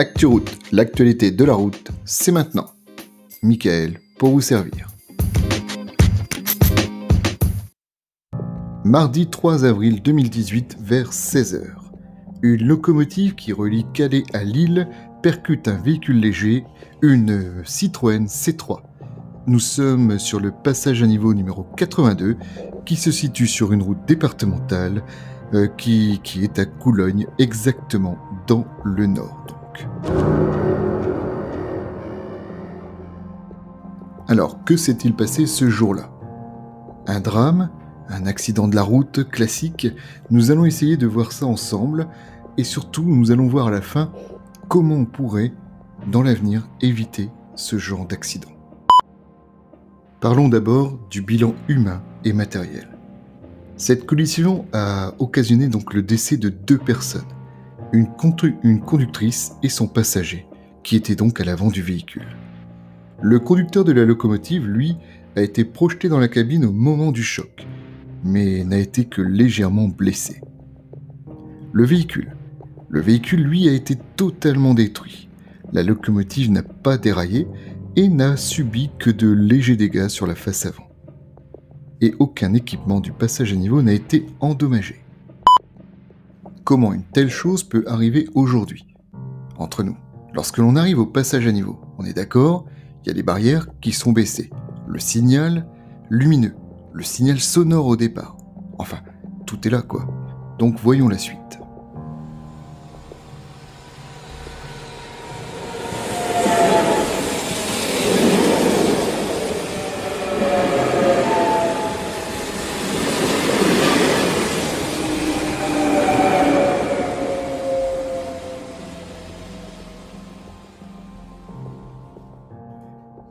ActuRoute, l'actualité de la route, c'est maintenant. Michael pour vous servir. Mardi 3 avril 2018 vers 16h. Une locomotive qui relie Calais à Lille percute un véhicule léger, une Citroën C3. Nous sommes sur le passage à niveau numéro 82 qui se situe sur une route départementale qui est à Coulogne, exactement dans le nord donc. Alors, que s'est-il passé ce jour-là ? Un drame ? Un accident de la route classique ? Nous allons essayer de voir ça ensemble et surtout nous allons voir à la fin comment on pourrait, dans l'avenir, éviter ce genre d'accident. Parlons d'abord du bilan humain et matériel. Cette collision a occasionné donc le décès de 2 personnes, une conductrice et son passager, qui étaient donc à l'avant du véhicule. Le conducteur de la locomotive, lui, a été projeté dans la cabine au moment du choc, mais n'a été que légèrement blessé. Le véhicule, lui, a été totalement détruit. La locomotive n'a pas déraillé et n'a subi que de légers dégâts sur la face avant. Et aucun équipement du passage à niveau n'a été endommagé. Comment une telle chose peut arriver aujourd'hui ? Entre nous, lorsque l'on arrive au passage à niveau, on est d'accord, il y a des barrières qui sont baissées. Le signal lumineux, le signal sonore au départ. Enfin, tout est là quoi. Donc voyons la suite.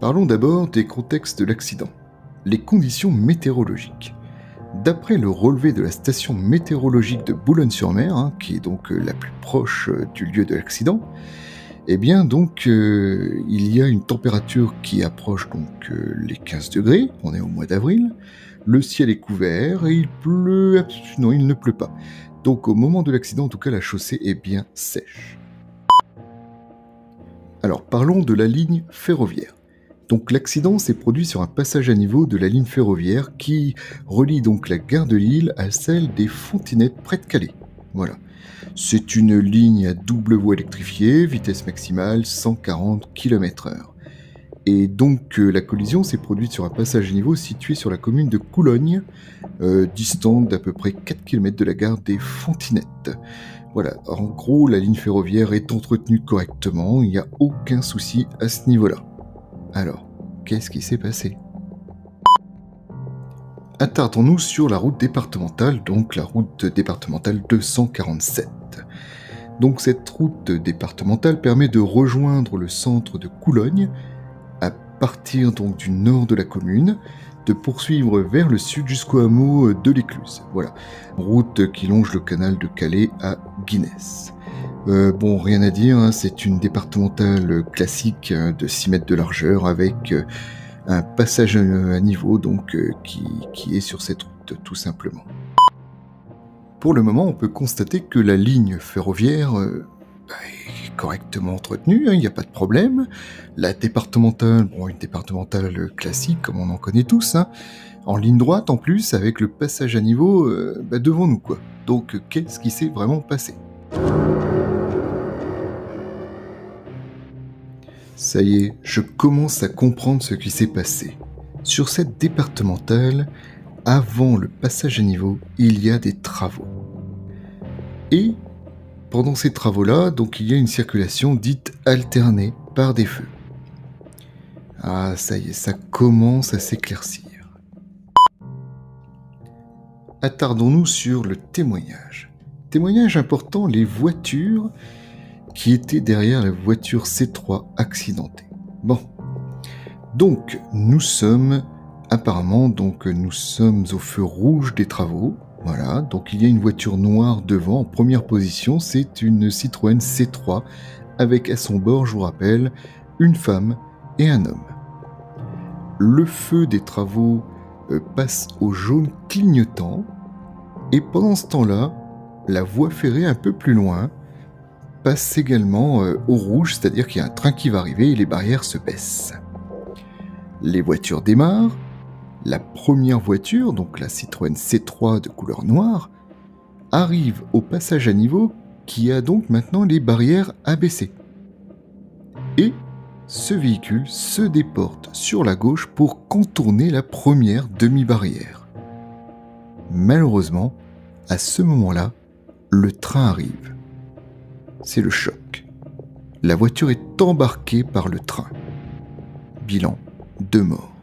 Parlons d'abord des contextes de l'accident. Les conditions météorologiques. D'après le relevé de la station météorologique de Boulogne-sur-Mer, qui est donc la plus proche du lieu de l'accident, eh bien donc il y a une température qui approche donc les 15 degrés, on est au mois d'avril, le ciel est couvert et il ne pleut pas. Donc au moment de l'accident, en tout cas, la chaussée est bien sèche. Alors parlons de la ligne ferroviaire. Donc l'accident s'est produit sur un passage à niveau de la ligne ferroviaire qui relie donc la gare de Lille à celle des Fontinettes près de Calais. Voilà. C'est une ligne à double voie électrifiée, vitesse maximale 140 km/h. Et donc la collision s'est produite sur un passage à niveau situé sur la commune de Coulogne, distante d'à peu près 4 km de la gare des Fontinettes. Voilà, en gros la ligne ferroviaire est entretenue correctement, il n'y a aucun souci à ce niveau-là. Alors, qu'est-ce qui s'est passé ? Attardons-nous sur la route départementale, donc la route départementale 247. Donc cette route départementale permet de rejoindre le centre de Coulogne, à partir donc du nord de la commune, de poursuivre vers le sud jusqu'au hameau de l'Écluse. Voilà, route qui longe le canal de Calais à Guinness. Rien à dire, c'est une départementale classique de 6 mètres de largeur avec un passage à niveau donc qui est sur cette route tout simplement. Pour le moment, on peut constater que la ligne ferroviaire est correctement entretenue, il n'y a pas de problème. La départementale, une départementale classique comme on en connaît tous, en ligne droite en plus avec le passage à niveau devant nous quoi. Donc qu'est-ce qui s'est vraiment passé ? Ça y est, je commence à comprendre ce qui s'est passé. Sur cette départementale, avant le passage à niveau, il y a des travaux. Et pendant ces travaux-là, donc il y a une circulation dite alternée par des feux. Ah, ça y est, ça commence à s'éclaircir. Attardons-nous sur le témoignage. Témoignage important, les voitures qui était derrière la voiture C3 accidentée. Bon, donc nous sommes au feu rouge des travaux. Voilà, donc il y a une voiture noire devant en première position, c'est une Citroën C3 avec à son bord, je vous rappelle, une femme et un homme. Le feu des travaux passe au jaune clignotant et pendant ce temps-là, la voie ferrée un peu plus loin passe également au rouge, c'est-à-dire qu'il y a un train qui va arriver et les barrières se baissent. Les voitures démarrent. La première voiture, donc la Citroën C3 de couleur noire, arrive au passage à niveau qui a donc maintenant les barrières abaissées. Et ce véhicule se déporte sur la gauche pour contourner la première demi-barrière. Malheureusement, à ce moment-là, le train arrive. C'est le choc. La voiture est embarquée par le train. Bilan, 2 morts.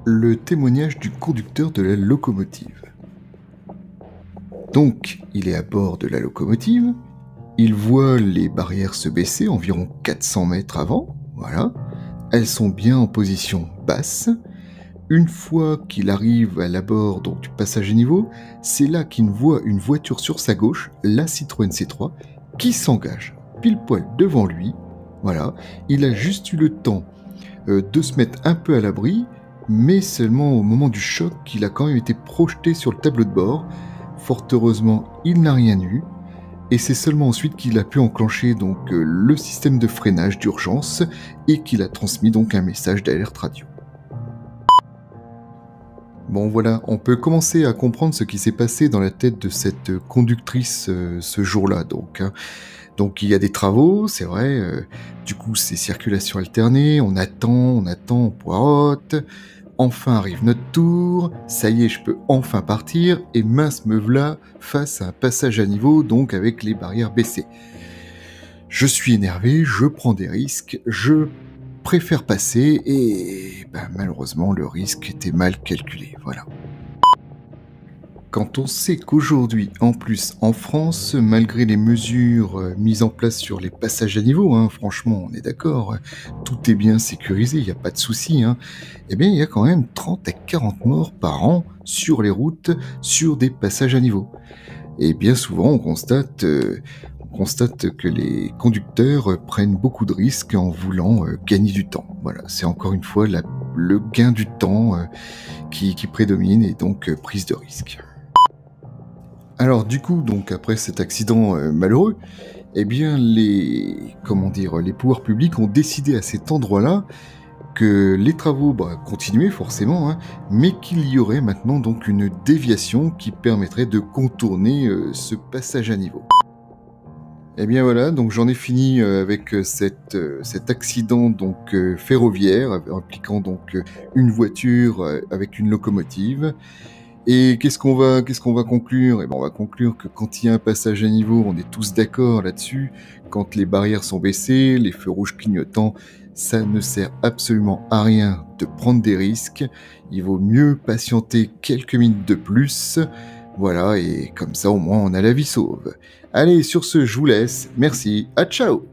Le témoignage du conducteur de la locomotive. Donc, il est à bord de la locomotive, il voit les barrières se baisser environ 400 mètres avant, voilà. Elles sont bien en position basse. Une fois qu'il arrive à l'abord donc, du passage à niveau, c'est là qu'il voit une voiture sur sa gauche, la Citroën C3, qui s'engage pile poil devant lui. Voilà, il a juste eu le temps de se mettre un peu à l'abri, mais seulement au moment du choc qu'il a quand même été projeté sur le tableau de bord. Fort heureusement, il n'a rien eu, et c'est seulement ensuite qu'il a pu enclencher donc le système de freinage d'urgence et qu'il a transmis donc un message d'alerte radio. Bon voilà, on peut commencer à comprendre ce qui s'est passé dans la tête de cette conductrice ce jour-là. Donc il y a des travaux, c'est vrai, du coup c'est circulation alternée, on attend, on poireaute, enfin arrive notre tour, ça y est je peux enfin partir, et mince me v'là face à un passage à niveau, donc avec les barrières baissées. Je suis énervé, je prends des risques, je préfère passer, et malheureusement le risque était mal calculé, voilà. Quand on sait qu'aujourd'hui, en plus en France, malgré les mesures mises en place sur les passages à niveau, franchement on est d'accord, tout est bien sécurisé, il n'y a pas de souci, eh bien il y a quand même 30 à 40 morts par an sur les routes, sur des passages à niveau. Et bien souvent on constate que les conducteurs prennent beaucoup de risques en voulant gagner du temps. Voilà, c'est encore une fois le gain du temps qui prédomine, et donc prise de risque. Alors du coup, donc après cet accident malheureux, eh bien les pouvoirs publics ont décidé à cet endroit-là que les travaux continuaient forcément, mais qu'il y aurait maintenant donc une déviation qui permettrait de contourner ce passage à niveau. Eh bien voilà, donc j'en ai fini avec cet accident donc ferroviaire impliquant donc une voiture avec une locomotive. Et qu'est-ce qu'on va conclure? Eh ben, on va conclure que quand il y a un passage à niveau, on est tous d'accord là-dessus. Quand les barrières sont baissées, les feux rouges clignotants, ça ne sert absolument à rien de prendre des risques. Il vaut mieux patienter quelques minutes de plus. Voilà, et comme ça au moins on a la vie sauve. Allez, sur ce, je vous laisse. Merci, à ciao!